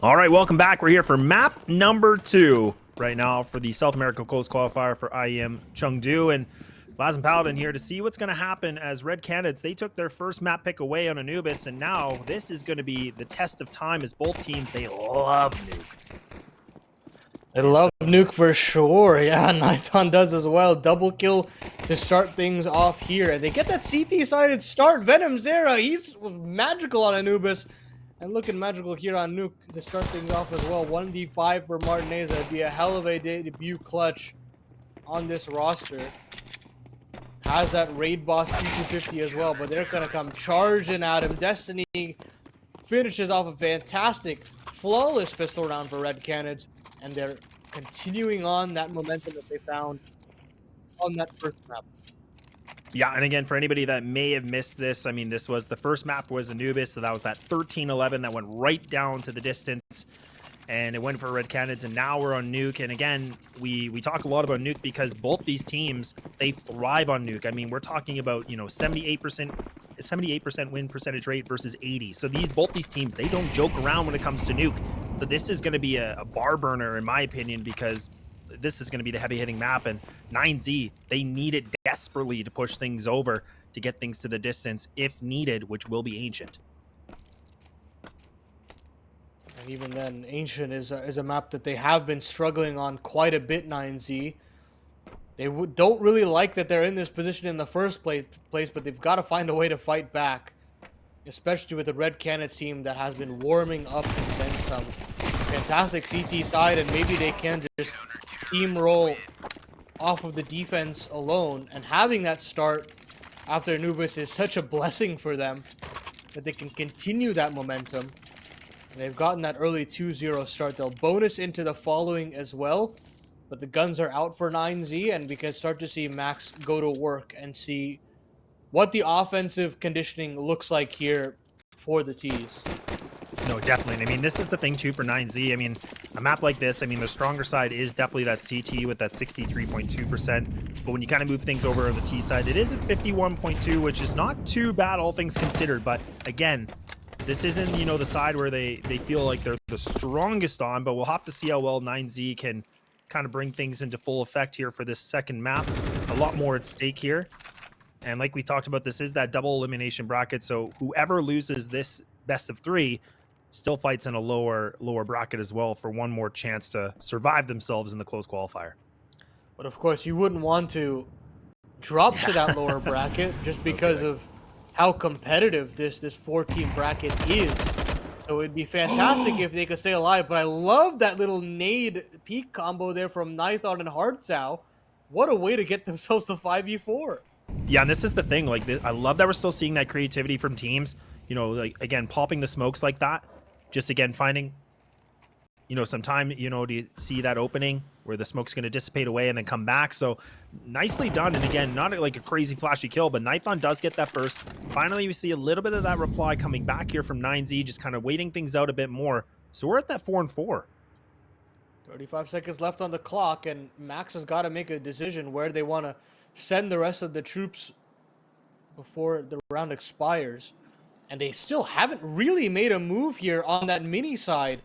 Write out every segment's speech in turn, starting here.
All right, welcome back. We're here for map number 2 right now for the South America Close Qualifier for IEM Chengdu. And Laz and Paladin here to see what's going to happen as Red Canids, they took their first map pick away on Anubis, and now this is going to be the test of time as both teams, they love Nuke. I love Nuke for sure. Yeah, Nighton does as well. Double kill to start things off here. And they get that CT-sided start. Venom Zera, he's magical on Anubis. And looking magical here on Nuke to start things off as well. 1v5 for Martinez. It'd be a hell of a debut clutch on this roster. Has that raid boss P250 as well, but they're going to come charging at him. Destiny finishes off a fantastic, flawless pistol round for Red Canids. And they're continuing on that momentum that they found on that first map. Yeah, and again, for anybody that may have missed this, I mean, this was the first map was Anubis, so that was that 13-11 that went right down to the distance, and it went for Red Canids, and now we're on Nuke. And again, we talk a lot about Nuke because both these teams, they thrive on Nuke. I mean, we're talking about, you know, 78% win percentage rate versus 80. So both these teams, they don't joke around when it comes to Nuke. So this is going to be a bar burner in my opinion, because this is going to be the heavy hitting map, and 9Z, they need it desperately to push things over to get things to the distance if needed, which will be Ancient. And even then, Ancient is a map that they have been struggling on quite a bit, 9Z. They don't really like that they're in this position in the first place, but they've got to find a way to fight back, especially with the Red Canids team that has been warming up and then some. Fantastic CT side, and maybe they can just steamroll off of the defense alone. And having that start after Anubis is such a blessing for them that they can continue that momentum. And they've gotten that early 2-0 start. They'll bonus into the following as well. But the guns are out for 9Z, and we can start to see Max go to work and see what the offensive conditioning looks like here for the T's. No, definitely. I mean, this is the thing too for 9Z. I mean, a map like this, I mean, the stronger side is definitely that CT with that 63.2%. But when you kind of move things over on the T side, it is at 51.2, which is not too bad, all things considered. But again, this isn't, you know, the side where they feel like they're the strongest on, but we'll have to see how well 9Z can kind of bring things into full effect here for this second map. A lot more at stake here. And like we talked about, this is that double elimination bracket. So whoever loses this best of 3 still fights in a lower bracket as well for one more chance to survive themselves in the close qualifier. But of course, you wouldn't want to drop to that lower bracket just because of how competitive this 4-team bracket is. So it'd be fantastic if they could stay alive. But I love that little nade peak combo there from Nighton and Hartzau. What a way to get themselves to 5v4. Yeah, and this is the thing. Like, I love that we're still seeing that creativity from teams. You know, like, again, popping the smokes like that. Just, again, finding, you know, some time, you know, to see that opening where the smoke's going to dissipate away and then come back. So, nicely done. And, again, not like a crazy flashy kill, but Nighton does get that first. Finally, we see a little bit of that reply coming back here from 9Z, just kind of waiting things out a bit more. So, we're at that 4-4. 35 seconds left on the clock, and Max has got to make a decision where they want to send the rest of the troops before the round expires. And they still haven't really made a move here on that mini side.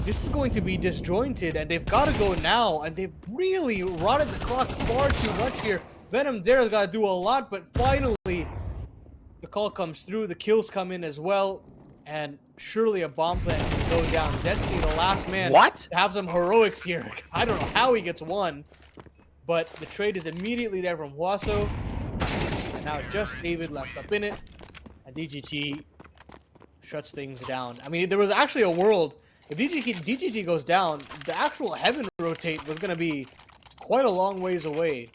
This is going to be disjointed, and they've got to go now. And they've really rotted the clock far too much here. Venom Zera's got to do a lot, but finally the call comes through. The kills come in as well. And surely a bomb plant can go down. Destiny, the last man, to have some heroics here. I don't know how he gets one, but the trade is immediately there from Huaso. And now just David left up in it. And DGT shuts things down. I mean, there was actually a world, if DGT goes down, the actual heaven rotate was going to be quite a long ways away.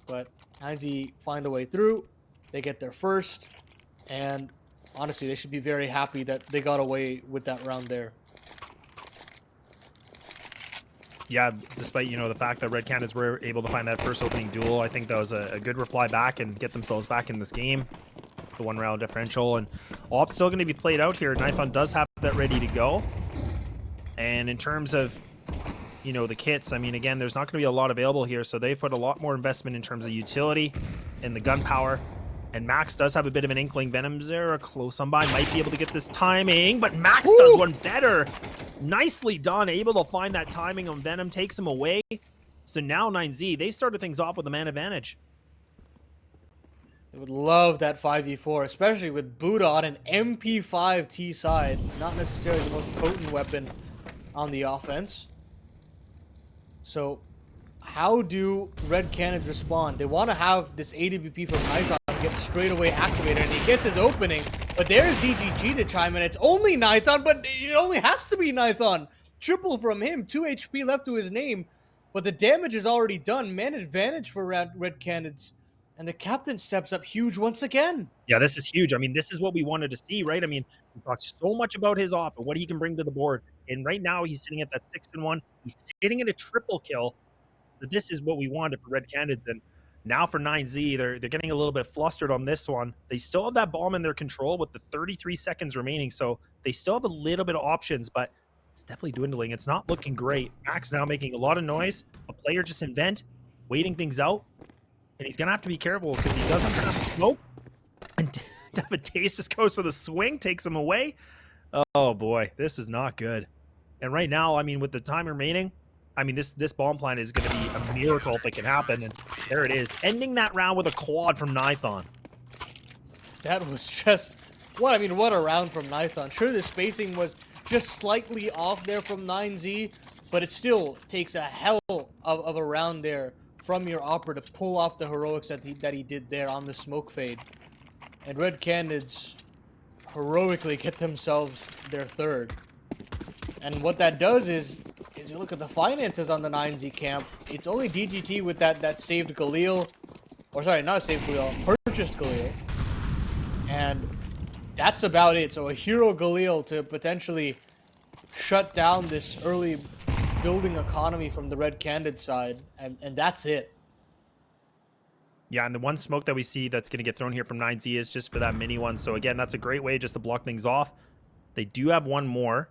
But 9Z find a way through. They get their first. And honestly, they should be very happy that they got away with that round there. Yeah, despite, you know, the fact that Red Canids were able to find that first opening duel, I think that was a good reply back and get themselves back in this game. The 1-round differential, and all still going to be played out here. Nighton does have that ready to go. And in terms of, you know, the kits, I mean, again, there's not going to be a lot available here, so they've put a lot more investment in terms of utility and the gun power. And Max does have a bit of an inkling. Venom Zera close on by, might be able to get this timing, but Max does one better. nicely done, able to find that timing on Venom, takes him away. So now 9Z, they started things off with a man advantage. They would love that 5v4, especially with Buddha on an MP5 T side. Not necessarily the most potent weapon on the offense. So, how do Red Canids respond? They want to have this AWP from Nighthon get straight away activated, and he gets his opening. But there's DGG to chime in. It's only Nighthon, but it only has to be Nighthon. Triple from him, 2 HP left to his name. But the damage is already done. Man advantage for Red Canids. And the captain steps up huge once again. Yeah, this is huge. I mean, this is what we wanted to see, right? I mean, we talked so much about his op and what he can bring to the board. And right now, he's sitting at that 6-1. He's sitting at a triple kill. So this is what we wanted for Red Canids. And now for 9Z, they're getting a little bit flustered on this one. They still have that bomb in their control with the 33 seconds remaining. So they still have a little bit of options, but it's definitely dwindling. It's not looking great. Max now making a lot of noise. A player just in vent, waiting things out. And he's going to have to be careful because he doesn't have smoke. And Davidaeus just goes for the swing, takes him away. Oh, boy. This is not good. And right now, I mean, with the time remaining, I mean, this bomb plant is going to be a miracle if it can happen. And there it is. Ending that round with a quad from Nighthon. That was just... What a round from Nighthon. Sure, the spacing was just slightly off there from 9Z, but it still takes a hell of a round there from your Opera to pull off the heroics that he did there on the smoke fade. And Red Canids heroically get themselves their third. And what that does is you look at the finances on the 9Z camp, it's only DGT with that saved Galil, or sorry, not a saved Galil, purchased Galil. And that's about it. So a hero Galil to potentially shut down this early building economy from the Red Candid side, and that's it. Yeah, and the one smoke that we see that's going to get thrown here from 9Z is just for that mini one. So again, that's a great way just to block things off. They do have one more.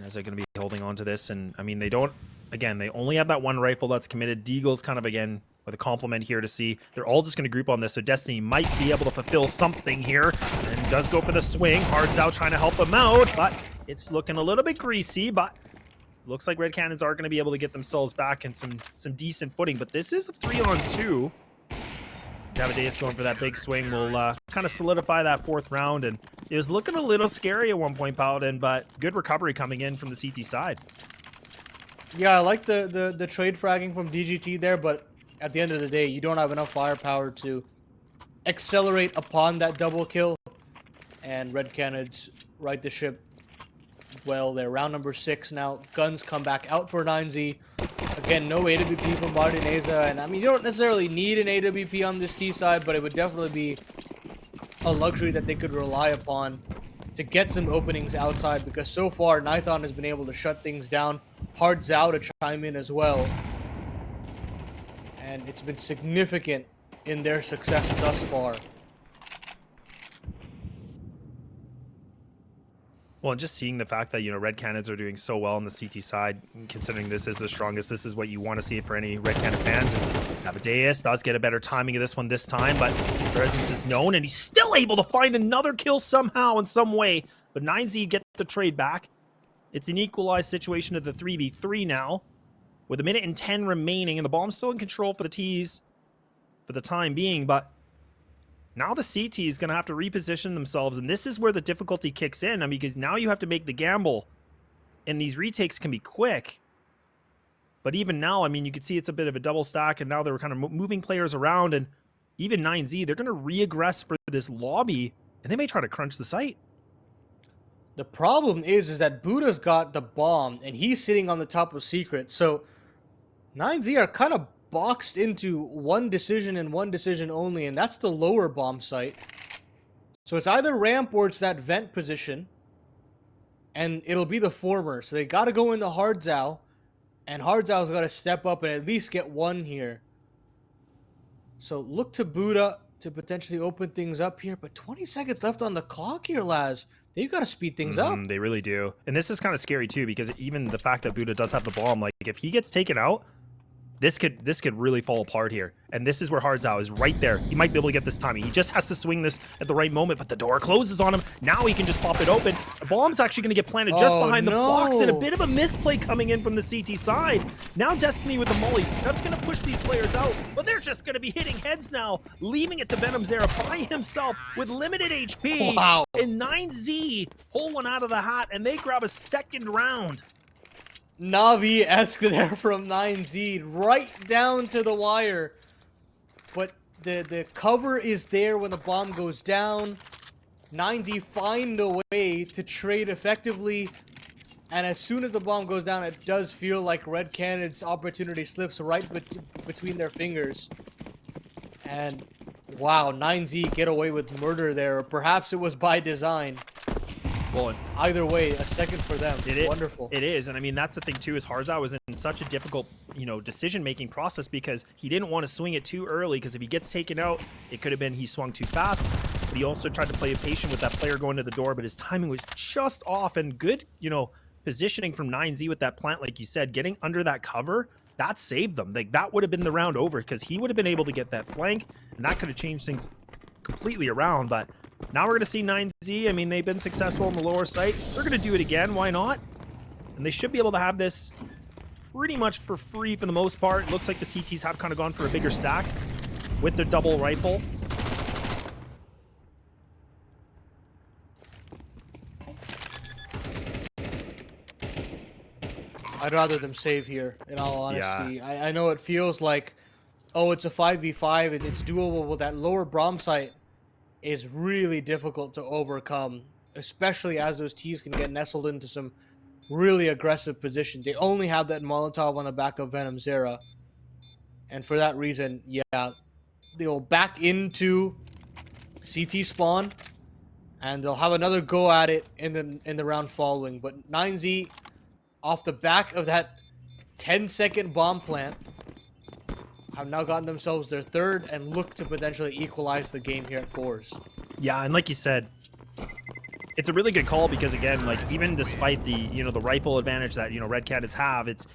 As they're going to be holding on to this, and I mean, they don't, again, they only have that one rifle that's committed. Deagle's kind of, again, with a compliment here to see. They're all just going to group on this, so Destiny might be able to fulfill something here, and does go for the swing. Hard's out trying to help him out, but it's looking a little bit greasy, but looks like Red Canids are going to be able to get themselves back in some decent footing, but this is a 3-on-2. Davidaeus going for that big swing will kind of solidify that fourth round, and it was looking a little scary at one point, Paladin, but good recovery coming in from the CT side. Yeah, I like the trade fragging from DGT there, but at the end of the day, you don't have enough firepower to accelerate upon that double kill, and Red Canids right the ship well there. Round number 6 now. Guns come back out for 9Z. Again, no AWP from Martineza, and I mean, you don't necessarily need an AWP on this T side, but it would definitely be a luxury that they could rely upon to get some openings outside, because so far, Nighthon has been able to shut things down. Hard Zhao to chime in as well. And it's been significant in their success thus far. Well, and just seeing the fact that, you know, Red Canids are doing so well on the CT side, considering this is the strongest, this is what you want to see for any Red Canid fans. And Davidaeus does get a better timing of this one this time, but his presence is known, and he's still able to find another kill somehow in some way. But 9Z get the trade back. It's an equalized situation of the 3v3 now, with 1:10 remaining, and the bomb's still in control for the T's for the time being, but now the CT is going to have to reposition themselves, and this is where the difficulty kicks in. I mean, because now you have to make the gamble, and these retakes can be quick. But even now, I mean, you can see it's a bit of a double stack, and now they're kind of moving players around, and even 9Z, they're going to re-aggress for this lobby, and they may try to crunch the site. The problem is that Buddha's got the bomb, and he's sitting on the top of Secret, so 9Z are kind of boxed into one decision and one decision only, and that's the lower bomb site. So it's either ramp or it's that vent position, and it'll be the former. So they got to go into Hard Zhao, and Hard Zhao's got to step up and at least get one here. So look to Buddha to potentially open things up here, but 20 seconds left on the clock here, Laz. They've got to speed things up. They really do. And this is kind of scary too, because even the fact that Buddha does have the bomb, like if he gets taken out, this could really fall apart here. And this is where Hardzao is right there. He might be able to get this timing. He just has to swing this at the right moment, but the door closes on him. Now he can just pop it open. The bomb's actually going to get planted just behind the box, and a bit of a misplay coming in from the CT side. Now Destiny with the molly. That's going to push these players out, but they're just going to be hitting heads now, leaving it to Venomzera by himself with limited HP. Wow. And 9Z pull one out of the hat, and they grab a second round. Navi-esque there from 9Z, right down to the wire. But the cover is there when the bomb goes down. 9Z find a way to trade effectively. And as soon as the bomb goes down, it does feel like Red Canids' opportunity slips right between their fingers. And wow, 9Z get away with murder there. Or perhaps it was by design. Well, either way, a second for them. Wonderful. It is, and I mean that's the thing too. Is Hardzao was in such a difficult, decision-making process because he didn't want to swing it too early. Because if he gets taken out, it could have been he swung too fast. But he also tried to play patient with that player going to the door, but his timing was just off. And good, positioning from 9Z with that plant, like you said, getting under that cover. That saved them. Like that would have been the round over because he would have been able to get that flank, and that could have changed things completely around. But now we're going to see 9Z. I mean, they've been successful in the lower site. They're going to do it again. Why not? And they should be able to have this pretty much for free for the most part. It looks like the CTs have kind of gone for a bigger stack with their double rifle. I'd rather them save here, in all honesty. Yeah. I know it feels like, oh, it's a 5v5 and it's doable, but that lower bomb site is really difficult to overcome, especially as those T's can get nestled into some really aggressive positions. They only have that Molotov on the back of Venomzera, and for that reason, yeah, they'll back into CT spawn, and they'll have another go at it in the round following. But 9Z, off the back of that 10-second bomb plant, have now gotten themselves their third and look to potentially equalize the game here at fours. Yeah, and like you said, it's a really good call because again, like even despite the the rifle advantage that Red Canids have, it's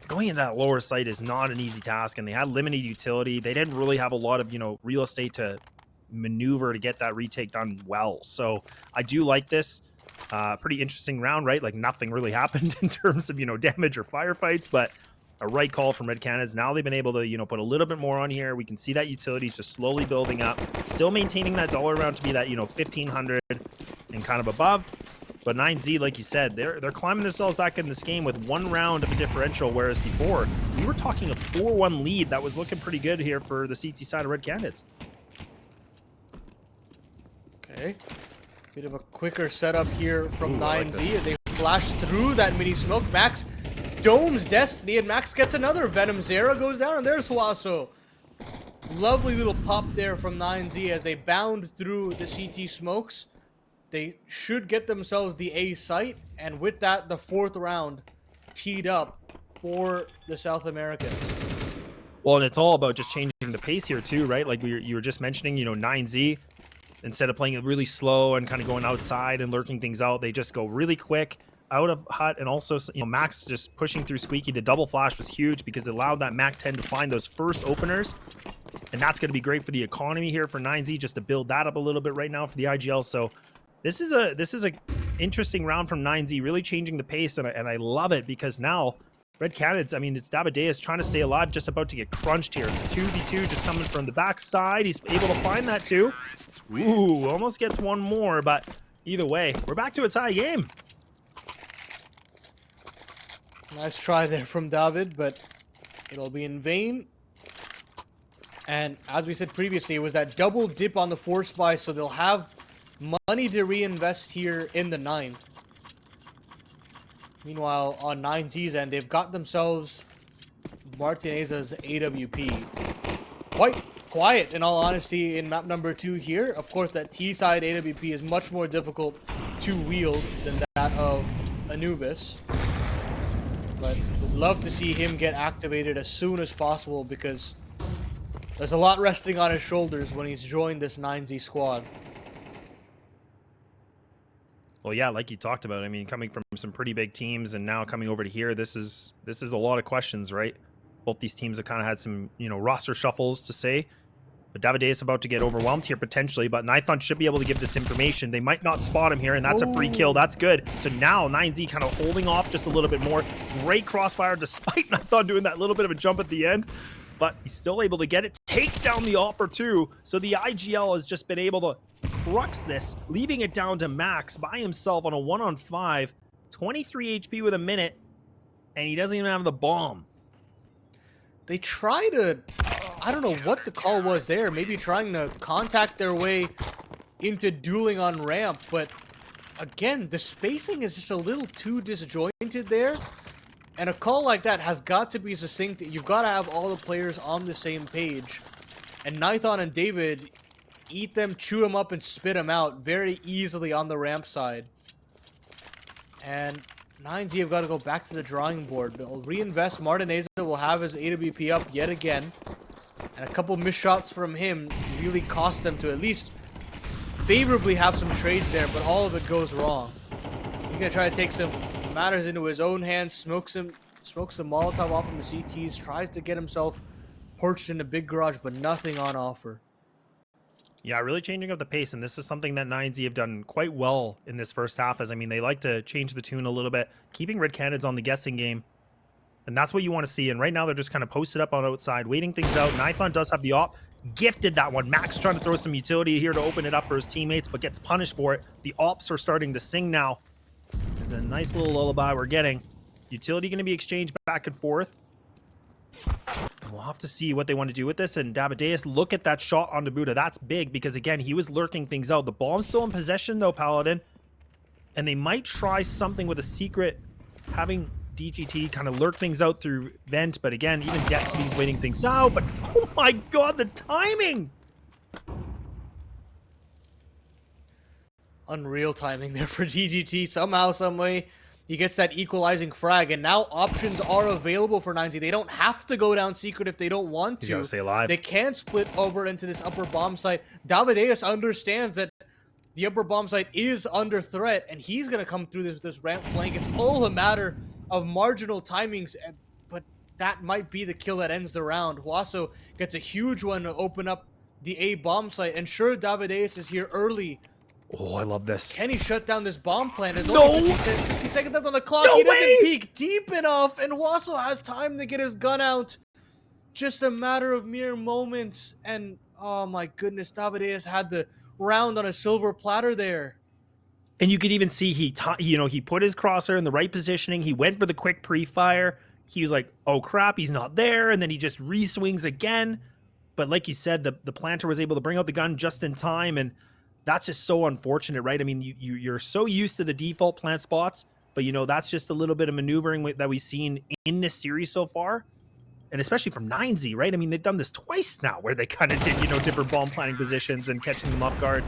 going into that lower site is not an easy task, and they had limited utility. They didn't really have a lot of real estate to maneuver to get that retake done well. So I do like this. Pretty interesting round, right? Like nothing really happened in terms of damage or firefights, but a right call from Red Canids. Now they've been able to, put a little bit more on here. We can see that utility's just slowly building up. Still maintaining that dollar round to be that, 1,500 and kind of above. But 9Z, like you said, they're climbing themselves back in this game with one round of a differential, whereas before, we were talking a 4-1 lead. That was looking pretty good here for the CT side of Red Canids. Okay. Bit of a quicker setup here from 9Z. Like they flash through that mini smoke. Max domes Destiny, and Max gets another. Venomzera goes down, and there's Huaso. Lovely little pop there from 9Z as they bound through the CT smokes. They should get themselves the A site, and with that, the fourth round teed up for the South Americans. Well, and it's all about just changing the pace here too, right? Like you were just mentioning, 9Z, instead of playing it really slow and kind of going outside and lurking things out, they just go really quick out of hut. And also, Max just pushing through Squeaky. The double flash was huge because it allowed that Mac 10 to find those first openers, and that's going to be great for the economy here for 9Z, just to build that up a little bit right now for the IGL. So this is a interesting round from 9Z, really changing the pace, and I love it because now Red Canids, I mean, it's Davideus trying to stay alive, just about to get crunched here. It's a 2v2 just coming from the backside. He's able to find that too. Ooh, almost gets one more, but either way, we're back to a tie game. Nice try there from David, but it'll be in vain. And as we said previously, it was that double dip on the force buy, so they'll have money to reinvest here in the ninth. Meanwhile, on 9G's end, they've got themselves Martineza's AWP. Quite quiet, in all honesty, in map number 2 here. Of course, that T-side AWP is much more difficult to wield than that of Anubis. But would love to see him get activated as soon as possible because there's a lot resting on his shoulders when he's joined this 9Z squad. Well, yeah, like you talked about, I mean, coming from some pretty big teams and now coming over to here, this is a lot of questions, right? both these teams have kind of had some, you know, roster shuffles to say. But David is about to get overwhelmed here potentially, but Nithon should be able to give this information. They might not spot him here, and that's a free kill. That's good. So now 9Z kind of holding off just a little bit more. Great crossfire despite Nithon doing that little bit of a jump at the end, but he's still able to get it. Takes down the Opper too. So the IGL has just been able to crux this, leaving it down to Max by himself on a 1-on-5. 23 HP with a minute, and he doesn't even have the bomb. They try to, I don't know what the call was there, maybe trying to contact their way into dueling on ramp, but again, the spacing is just a little too disjointed there, and a call like that has got to be succinct. You've got to have all the players on the same page, and Nithon and David eat them, chew them up, and spit them out very easily on the ramp side. And 9Z have got to go back to the drawing board. They'll reinvest. Martinez will have his AWP up yet again. And a couple missed shots from him really cost them to at least favorably have some trades there, but all of it goes wrong. He's going to try to take some matters into his own hands, smokes the Molotov off from the CTs, tries to get himself perched in the big garage, but nothing on offer. Yeah, really changing up the pace, and this is something that 9Z have done quite well in this first half, as I mean, they like to change the tune a little bit, keeping Red Canids on the guessing game, and that's what you want to see, and right now they're just kind of posted up on outside, waiting things out. Nithon does have the op, gifted that one. Max trying to throw some utility here to open it up for his teammates, but gets punished for it. The ops are starting to sing now. And a nice little lullaby we're getting. Utility going to be exchanged back and forth. We'll have to see what they want to do with this. And Davideus, look at that shot on Buddha. That's big because, again, he was lurking things out. The bomb's still in possession, though, Paladin. And they might try something with a secret, having DGT kind of lurk things out through vent. But, again, even Destiny's waiting things out. But, oh, my God, the timing! Unreal timing there for DGT. Somehow, someway, he gets that equalizing frag, and now options are available for 9Z. They don't have to go down secret if they don't want to. He's gotta stay alive. They can split over into this upper bomb site. Davideus understands that the upper bomb site is under threat, and he's going to come through this ramp flank. It's all a matter of marginal timings, but that might be the kill that ends the round. Huaso gets a huge one to open up the A bomb site, and sure, Davideus is here early. Oh, I love this. Can he shut down this bomb plant? There's No! only 15 seconds left on the clock. No He doesn't way! peek deep enough, and Wassel has time to get his gun out. Just a matter of mere moments, and oh my goodness, Davideus had the round on a silver platter there. And you could even see he put his crosshair in the right positioning. He went for the quick pre-fire. He was like, oh crap, he's not there. And then he just re-swings again. But like you said, the planter was able to bring out the gun just in time. And that's just so unfortunate, right? I mean, you're so used to the default plant spots, but that's just a little bit of maneuvering that we've seen in this series so far. And especially from 9Z, right? I mean, they've done this twice now where they kind of did, different bomb planting positions and catching them off guard.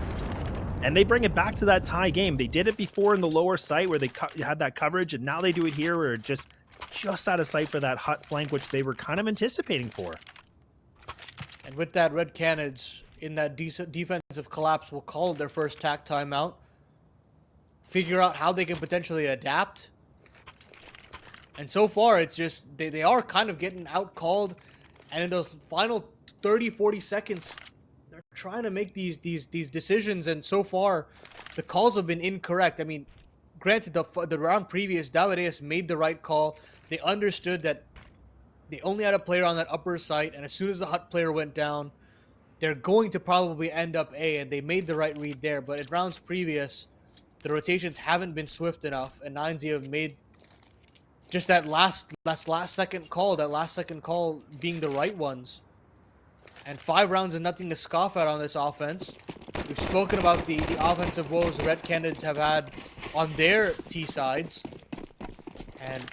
And they bring it back to that tie game. They did it before in the lower site where they had that coverage, and now they do it here where just out of sight for that hut flank, which they were kind of anticipating for. And with that, Red Canids in that defensive collapse will call their first tack timeout. Figure out how they can potentially adapt. And so far, it's just, they are kind of getting out-called. And in those final 30, 40 seconds, they're trying to make these decisions. And so far, the calls have been incorrect. I mean, granted, the round previous, Davideus made the right call. They understood that they only had a player on that upper site. And as soon as the hut player went down, they're going to probably end up A, and they made the right read there. But in rounds previous, the rotations haven't been swift enough, and 9Z have made just that last second call being the right ones. And 5 rounds is nothing to scoff at on this offense. We've spoken about the offensive woes the Red Canids have had on their T sides, and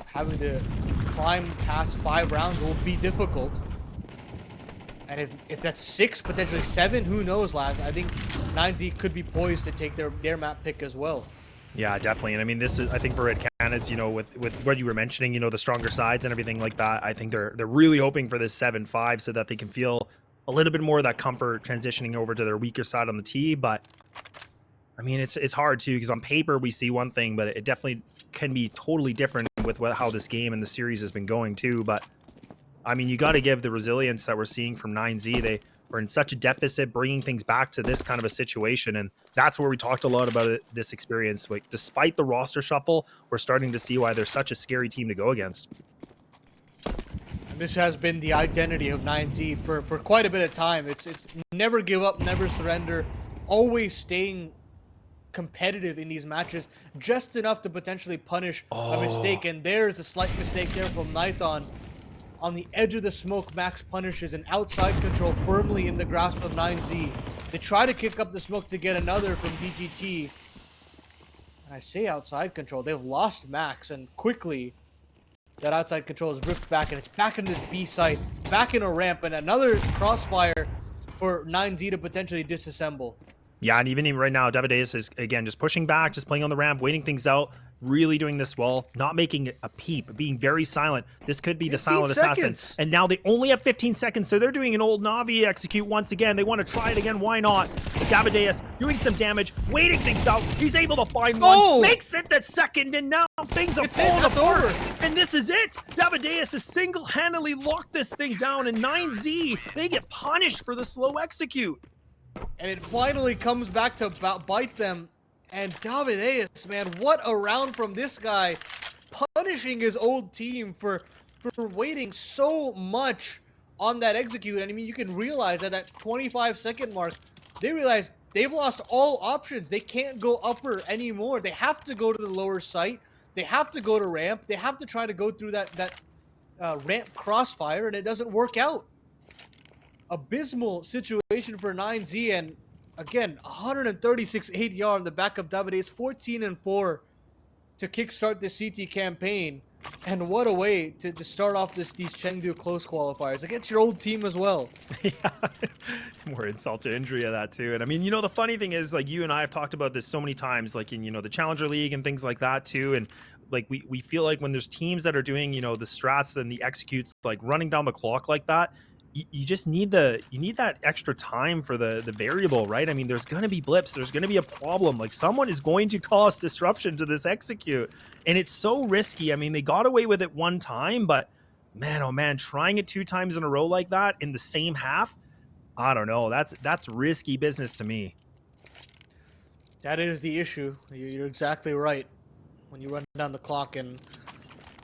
having to climb past 5 rounds will be difficult. And if that's 6, potentially 7, who knows, Laz? I think 9Z could be poised to take their map pick as well. Yeah, definitely. And I mean, this is, I think for Red Canids, with what you were mentioning, the stronger sides and everything like that, I think they're really hoping for this 7-5 so that they can feel a little bit more of that comfort transitioning over to their weaker side on the T. But I mean, it's hard too, because on paper we see one thing, but it definitely can be totally different with how this game and the series has been going too. But I mean, you got to give the resilience that we're seeing from 9Z. They were in such a deficit, bringing things back to this kind of a situation. And that's where we talked a lot about this experience. Like, despite the roster shuffle, we're starting to see why they're such a scary team to go against. And this has been the identity of 9Z for quite a bit of time. It's never give up, never surrender, always staying competitive in these matches, just enough to potentially punish a mistake. And there's a slight mistake there from Nython. On the edge of the smoke, Max punishes an outside control firmly in the grasp of 9Z. They try to kick up the smoke to get another from DGT. And I say outside control, they've lost Max, and quickly that outside control is ripped back, and it's back in this B site, back in a ramp, and another crossfire for 9Z to potentially disassemble. Yeah, and even right now, Davideus is, again, just pushing back, just playing on the ramp, waiting things out, really doing this well, not making a peep, being very silent. This could be the silent assassin. And now they only have 15 seconds, so they're doing an old Navi execute once again. They want to try it again. Why not? But Davideus doing some damage, waiting things out. He's able to find one, makes it that second, and now things are falling apart. And this is it. Davideus has single-handedly locked this thing down, and 9Z, they get punished for the slow execute. And it finally comes back to bite them. And Davideus, man, what a round from this guy, punishing his old team for waiting so much on that execute. And I mean, you can realize at that 25-second mark, they realize they've lost all options. They can't go upper anymore. They have to go to the lower site. They have to go to ramp. They have to try to go through that ramp crossfire, and it doesn't work out. Abysmal situation for 9Z, and again, 136 ADR on the back of Davideus, 14-4 to kickstart the CT campaign. And what a way to start off these Chengdu close qualifiers against your old team as well. Yeah, more insult to injury of that too. And I mean, you know, the funny thing is, like, you and I have talked about this so many times, like in, you know, the Challenger League and things like that too. And like we feel like when there's teams that are doing, you know, the strats and the executes, like running down the clock like that, you just need that extra time for the variable, right? I mean, there's going to be blips. There's going to be a problem. Like, someone is going to cause disruption to this execute. And it's so risky. I mean, they got away with it one time, but man, oh man, trying it 2 times in a row like that in the same half, I don't know. That's risky business to me. That is the issue. You're exactly right. When you run down the clock, and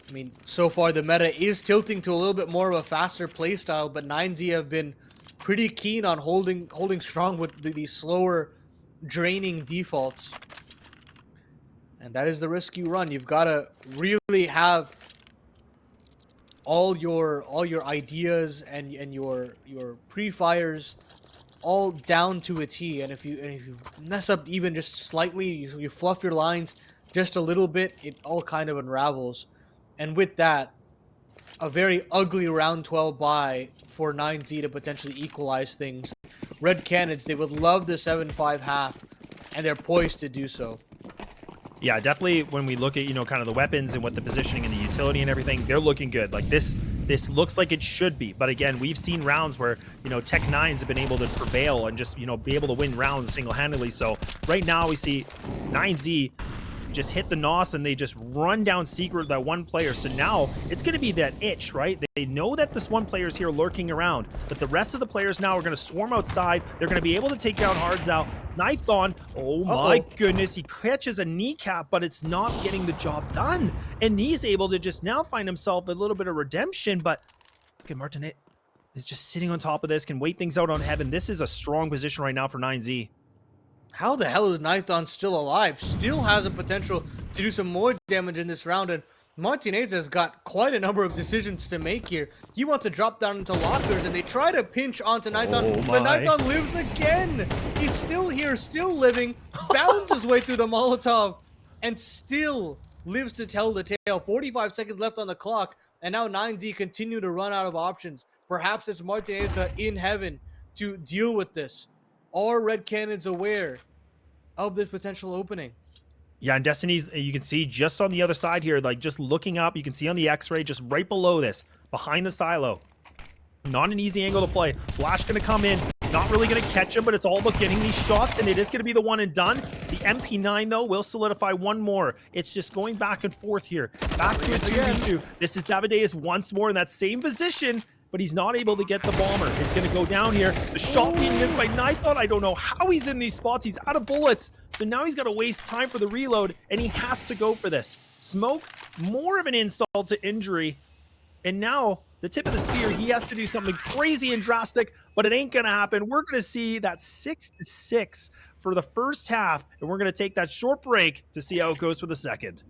I mean, so far the meta is tilting to a little bit more of a faster playstyle, but 9Z have been pretty keen on holding strong with these slower, draining defaults. And that is the risk you run. You've got to really have all your ideas and your pre-fires all down to a T. And if you mess up even just slightly, you fluff your lines just a little bit, it all kind of unravels. And with that, a very ugly round 12 bye for 9Z to potentially equalize things. Red Canids, they would love the 7-5 half, and they're poised to do so. Yeah, definitely when we look at, you know, kind of the weapons and what the positioning and the utility and everything, they're looking good. Like, this looks like it should be. But again, we've seen rounds where, you know, Tech 9s have been able to prevail and just, you know, be able to win rounds single-handedly. So right now we see 9Z just hit the NOS and they just run down secret that one player. So now it's going to be that itch, right? They know that this one player is here lurking around, but the rest of the players now are going to swarm outside. They're going to be able to take down Hards out. Nython, oh my goodness, he catches a kneecap, but it's not getting the job done. And he's able to just now find himself a little bit of redemption, but okay, Martinet is just sitting on top of this, can wait things out on Heaven. This is a strong position right now for 9Z. How the hell is Nython still alive? Still has a potential to do some more damage in this round, and Martinez has got quite a number of decisions to make here. He wants to drop down into lockers, and they try to pinch onto Nython, but Nython lives again! He's still here, still living, bounds his way through the Molotov, and still lives to tell the tale. 45 seconds left on the clock, and now 9Z continue to run out of options. Perhaps it's Martinez in Heaven to deal with this. Are Red Canids aware of this potential opening? Yeah, and Destiny's, you can see just on the other side here, like just looking up, you can see on the X-ray, just right below this, behind the silo. Not an easy angle to play. Flash gonna come in, Not really going to catch him, but it's all about getting these shots, and it is going to be the one and done. The MP9, though, will solidify one more. It's just going back and forth here. Back to a 2v2. This is Davideus once more in that same position, but he's not able to get the bomber. It's going to go down here. The shot being missed by Nithon. I don't know how he's in these spots. He's out of bullets. So now he's got to waste time for the reload, and he has to go for this. Smoke, more of an insult to injury. And now, the tip of the spear, he has to do something crazy and drastic, but it ain't going to happen. We're going to see that 6-6 for the first half, and we're going to take that short break to see how it goes for the second.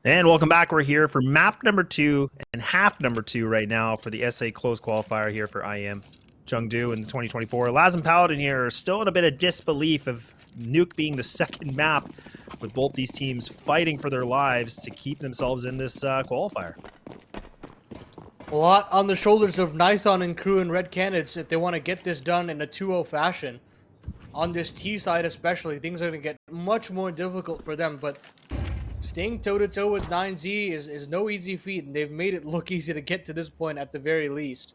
And welcome back. We're here for map number 2 and half number 2 right now for the SA close qualifier here for IEM Chengdu in 2024. Laz and Paladin here are still in a bit of disbelief of Nuke being the second map, with both these teams fighting for their lives to keep themselves in this qualifier. A lot on the shoulders of Nithon and crew and Red Canids if they want to get this done in a 2-0 fashion. On this T side especially, things are going to get much more difficult for them, but staying toe-to-toe with 9Z is no easy feat, and they've made it look easy to get to this point at the very least.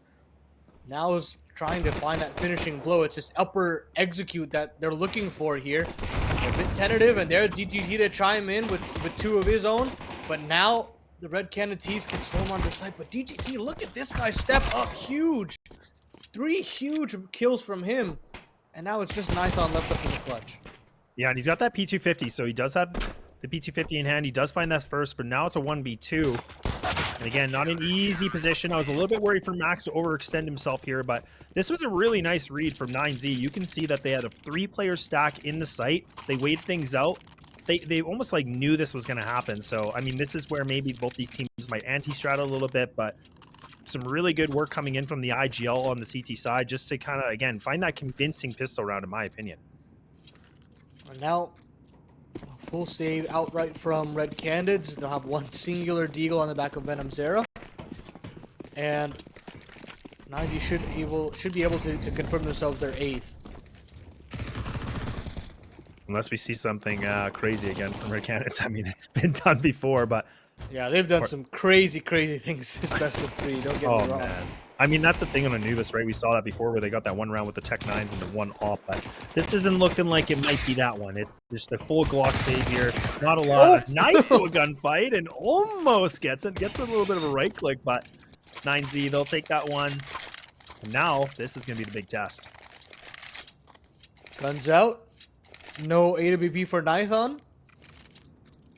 Now is trying to find that finishing blow. It's this upper execute that they're looking for here. They're a bit tentative, and there's DGG to chime in with 2 of his own, but now the Red Canids can swarm on the site. But DGT, look at this guy step up huge. 3 huge kills from him, and now it's just Nithon left up in the clutch. Yeah, and he's got that P250, so he does have the P250 in hand. He does find that first, but now it's a 1v2. And again, not an easy position. I was a little bit worried for Max to overextend himself here, but this was a really nice read from 9Z. You can see that they had a 3-player stack in the site. They weighed things out. They almost like knew this was going to happen. So, I mean, this is where maybe both these teams might anti-strat a little bit, but some really good work coming in from the IGL on the CT side just to kind of, again, find that convincing pistol round, in my opinion. And now, full save outright from Red Canids. They'll have one singular deagle on the back of Venom Zera. And 90 should be able to confirm themselves their 8th. Unless we see something crazy again from Red Canids. I mean, it's been done before, but... Yeah, they've done some crazy things this best of 3, don't get me wrong. Man. I mean, that's the thing on Anubis, right? We saw that before where they got that one round with the Tech 9s and the one op, but this isn't looking like it might be that one. It's just a full Glock save here. Not a lot. Oh! Knife to a gunfight and almost gets it. Gets a little bit of a right click, but 9Z, they'll take that one. And now, this is going to be the big test. Guns out. No AWP for Nithon.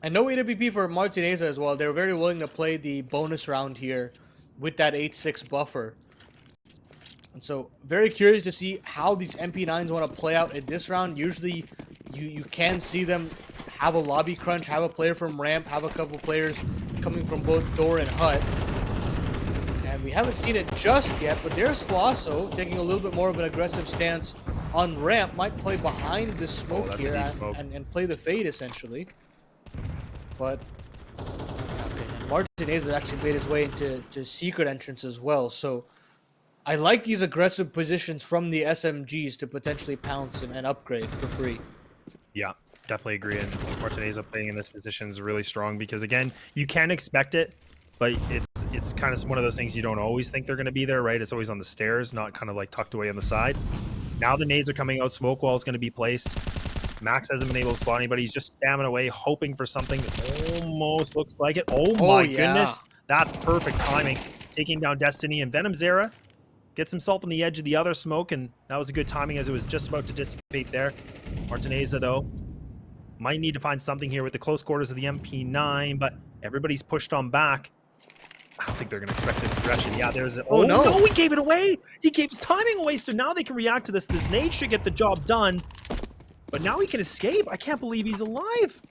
And no AWP for Martineza as well. They were very willing to play the bonus round here with that 8-6 buffer. And so, very curious to see how these MP9s want to play out in this round. Usually, you can see them have a lobby crunch, have a player from ramp, have a couple players coming from both door and hut. And we haven't seen it just yet, but there's Swasso taking a little bit more of an aggressive stance on ramp. Might play behind the smoke here and play the fade, essentially. But Martinez has actually made his way into secret entrance as well. So I like these aggressive positions from the SMGs to potentially pounce and upgrade for free. Yeah, definitely agree. And Martinez playing in this position is really strong because, again, you can expect it, but it's kind of one of those things you don't always think they're going to be there, right? It's always on the stairs, not kind of like tucked away on the side. Now the nades are coming out. Smoke wall is going to be placed. Max hasn't been able to spot anybody. He's just spamming away, hoping for something that almost looks like it. Oh my goodness. That's perfect timing. Taking down Destiny, and Venom Zera gets himself on the edge of the other smoke, and that was a good timing as it was just about to dissipate there. Martineza, though, might need to find something here with the close quarters of the MP9, but everybody's pushed on back. I don't think they're going to expect this aggression. Yeah, there's a... Oh, no. He gave it away. He gave his timing away, so now they can react to this. The nade should get the job done. But now he can escape. I can't believe he's alive.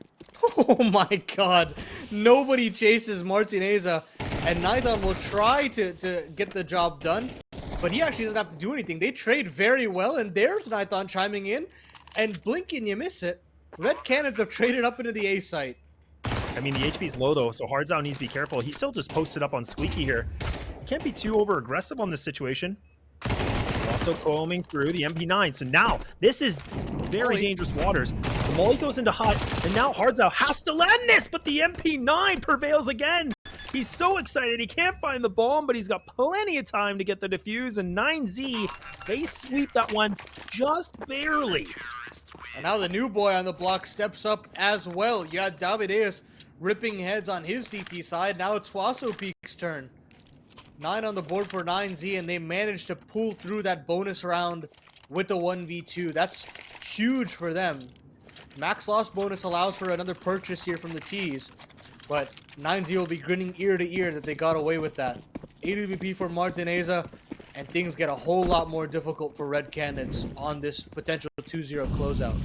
Oh my god. Nobody chases Martineza. And Nithon will try to get the job done. But he actually doesn't have to do anything. They trade very well. And there's Nithon chiming in. And blink and you miss it. Red Canids have traded up into the A site. I mean, the HP's low, though, so Hardzow needs to be careful. He still just posted up on Squeaky here. He can't be too over-aggressive on this situation. Also combing through the MP9. So now, this is very dangerous waters. The Molly goes into hut, and now Hardzow has to land this, but the MP9 prevails again. He's so excited. He can't find the bomb, but he's got plenty of time to get the defuse, and 9Z, they sweep that one just barely. And now the new boy on the block steps up as well. You got Davideus ripping heads on his CT side. Now it's Swasso Peak's turn. 9 on the board for 9Z, and they managed to pull through that bonus round with the 1v2. That's huge for them. Max loss bonus allows for another purchase here from the T's, but 9Z will be grinning ear to ear that they got away with that. AWP for Martineza, and things get a whole lot more difficult for Red Canids on this potential 2-0 closeout.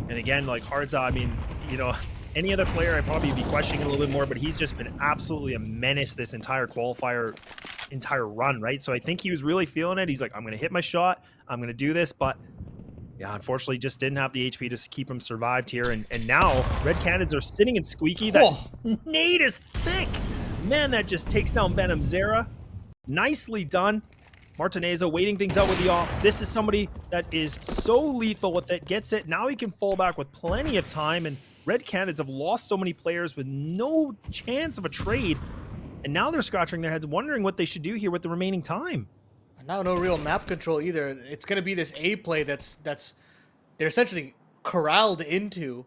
And again, like Hardzow, I mean, you know, any other player I'd probably be questioning a little bit more, but he's just been absolutely a menace this entire qualifier, entire run, right? So I think he was really feeling it. He's like, I'm going to hit my shot. I'm going to do this. But yeah, unfortunately, just didn't have the HP to keep him survived here. And now Red Canids are sitting in Squeaky. That nade is thick. Man, that just takes down Venom Zera. Nicely done. Martineza waiting things out with the off. This is somebody that is so lethal with it. Gets it. Now he can fall back with plenty of time. And Red Canids have lost so many players with no chance of a trade. And now they're scratching their heads, wondering what they should do here with the remaining time. And now no real map control either. It's going to be this A play that's they're essentially corralled into.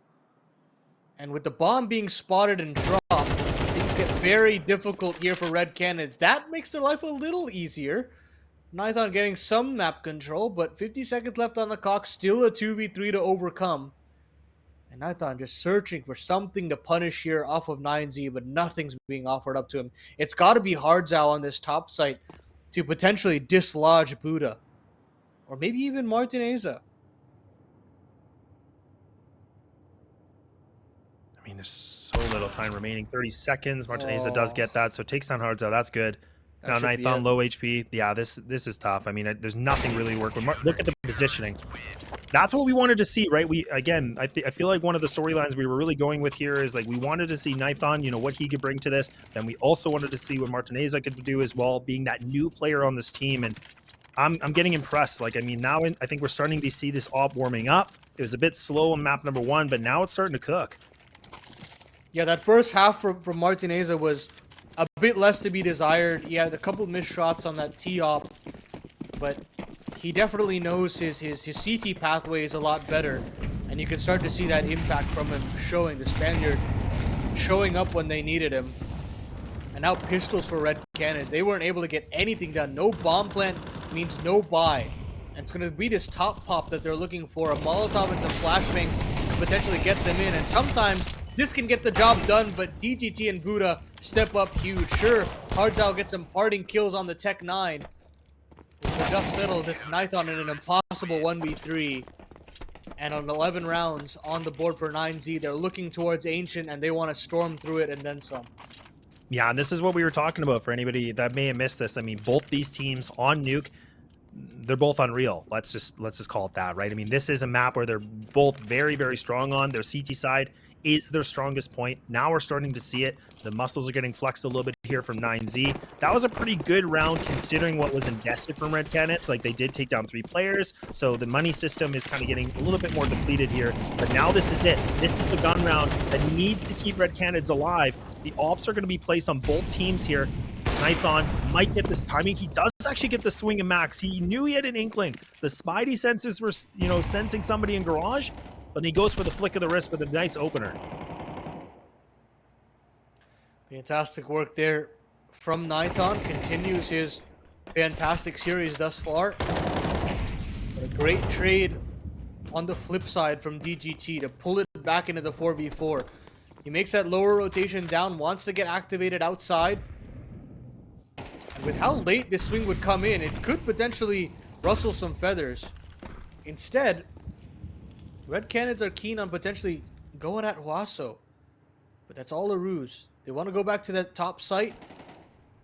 And with the bomb being spotted and dropped, things get very difficult here for Red Canids. That makes their life a little easier. Nithon getting some map control, but 50 seconds left on the clock. Still a 2v3 to overcome. And And Nathan just searching for something to punish here off of 9Z, but nothing's being offered up to him. It's got to be Hardzao on this top site to potentially dislodge Buddha. Or maybe even Martineza. I mean, there's so little time remaining. 30 seconds. Martineza does Oh, get that, so takes down Hardzao. That's good. that Now should be Nithon it. low HP. Yeah, this is tough. I mean, there's nothing really to work with. Look at the positioning. That's what we wanted to see, right? I feel like one of the storylines we were really going with here is like we wanted to see Nithon, you know, what he could bring to this. Then we also wanted to see what Martineza could do as well, being that new player on this team. And I'm getting impressed. Like, I mean, now I think we're starting to see this op warming up. It was a bit slow on map number 1, but now it's starting to cook. Yeah, that first half from Martineza was a bit less to be desired. He had a couple missed shots on that T-op, but he definitely knows his CT pathway is a lot better, and you can start to see that impact from him showing. The Spaniard showing up when they needed him. And now pistols for Red Canids. They weren't able to get anything done. No bomb plant means no buy. And it's going to be this top pop that they're looking for. A Molotov and some flashbangs to potentially get them in. And sometimes this can get the job done, but DGT and Buddha step up huge. Sure, Hardzao gets some parting kills on the Tech 9. With the dust settles, it's Nithon in an impossible 1v3. And on 11 rounds on the board for 9Z, they're looking towards Ancient and they want to storm through it and then some. Yeah, and this is what we were talking about for anybody that may have missed this. I mean, both these teams on Nuke, they're both unreal. Let's just call it that, right? I mean, this is a map where they're both very, very strong on. Their CT side is their strongest point. Now we're starting to see it. The muscles are getting flexed a little bit here from 9Z. That was a pretty good round considering what was invested from Red Canids. Like, they did take down 3 players, so the money system is kind of getting a little bit more depleted here. But now this is it. This is the gun round that needs to keep Red Canids alive. The ops are going to be placed on both teams here. Nithon might get this timing. He does actually get the swing of Max. He knew he had an inkling. The Spidey senses were, you know, sensing somebody in garage, but he goes for the flick of the wrist with a nice opener. Fantastic work there from Nithon. Continues his fantastic series thus far. But a great trade on the flip side from DGT to pull it back into the 4v4. He makes that lower rotation down, wants to get activated outside. And with how late this swing would come in, it could potentially rustle some feathers. Instead, Red Canids are keen on potentially going at Huaso. But that's all a ruse. They want to go back to that top site.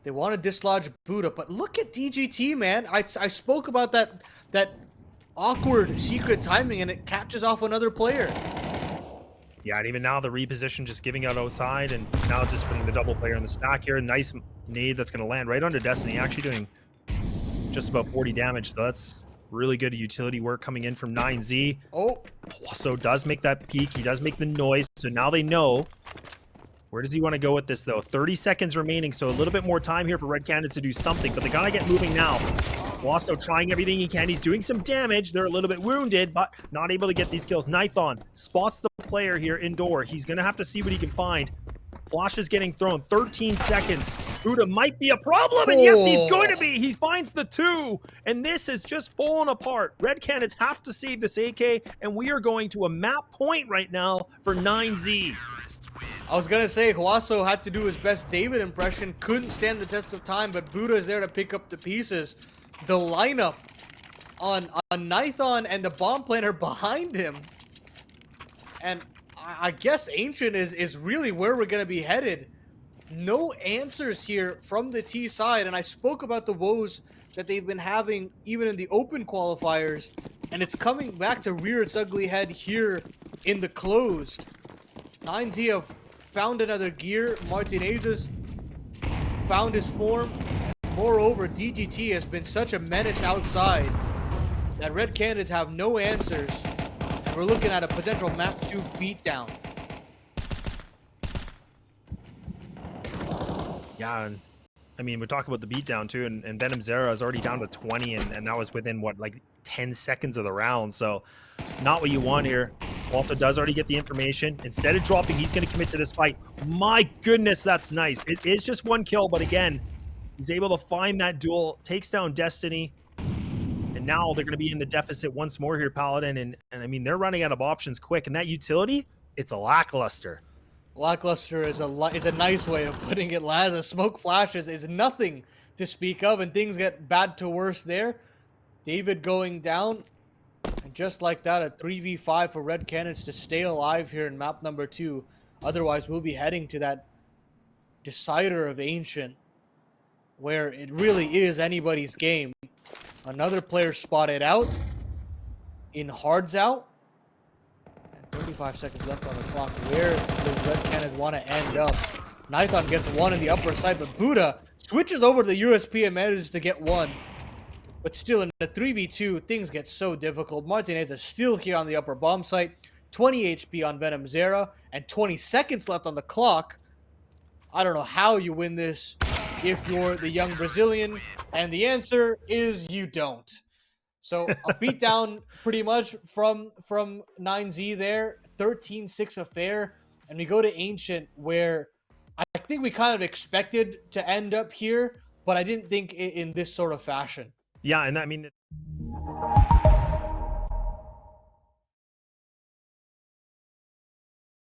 They want to dislodge Buddha. But look at DGT, man. I spoke about that awkward secret timing, and it catches off another player. Yeah, and even now the reposition just giving out outside, and now just putting the double player in the stack here. Nice nade that's going to land right under Destiny, actually doing just about 40 damage. So that's really good utility work coming in from 9Z. Oh, Also does make that peak. He does make the noise. So now they know. Where does he want to go with this, though? 30 seconds remaining, so a little bit more time here for Red Canids to do something, but they got to get moving now. Also trying everything he can. He's doing some damage. They're a little bit wounded, but not able to get these kills. Nithon spots the player here indoor. He's going to have to see what he can find. Flash is getting thrown. 13 seconds. Buddha might be a problem, and yes, he's going to be. He finds the 2, and this is just falling apart. Red Canids have to save this AK, and we are going to a map point right now for 9Z. I was going to say Huaso had to do his best David impression. Couldn't stand the test of time, but Buddha is there to pick up the pieces. The lineup on Nithon and the bomb planter behind him. And I guess Ancient is really where we're going to be headed. No answers here from the T side, and I spoke about the woes that they've been having even in the open qualifiers, and it's coming back to rear its ugly head here in the closed. 9Z have found another gear. Martineza's found his form. Moreover, DGT has been such a menace outside that Red Canids have no answers. And we're looking at a potential map 2 beatdown. Yeah, and I mean, we're talking about the beatdown too, and Venom Zera is already down to 20, and that was within, what, like 10 seconds of the round, so not what you want here. Also does already get the information. Instead of dropping, he's going to commit to this fight. My goodness, that's nice. It is just 1 kill, but again, he's able to find that duel, takes down Destiny, and now they're going to be in the deficit once more here, Paladin, and I mean, they're running out of options quick, and that utility, It's a lackluster. Lackluster is a nice way of putting it, Laz. The smoke flashes is nothing to speak of, and things get bad to worse there. David going down, and just like that, a 3v5 for Red Canids to stay alive here in map number 2. Otherwise, we'll be heading to that decider of Ancient, where it really is anybody's game. Another player spotted out in Hards out. And 35 seconds left on the clock. Where does Red Canids want to end up? Nithon gets one in the upper side, but Buddha switches over to the USP and manages to get one. But still, in the 3v2, things get so difficult. Martinez is still here on the upper bomb site. 20 HP on Venom Zera, and 20 seconds left on the clock. I don't know how you win this if you're the young Brazilian, and the answer is you don't. So a beatdown pretty much from 9Z there, 13-6 affair, and we go to Ancient, where I think we kind of expected to end up here, but I didn't think in this sort of fashion. Yeah, and I mean.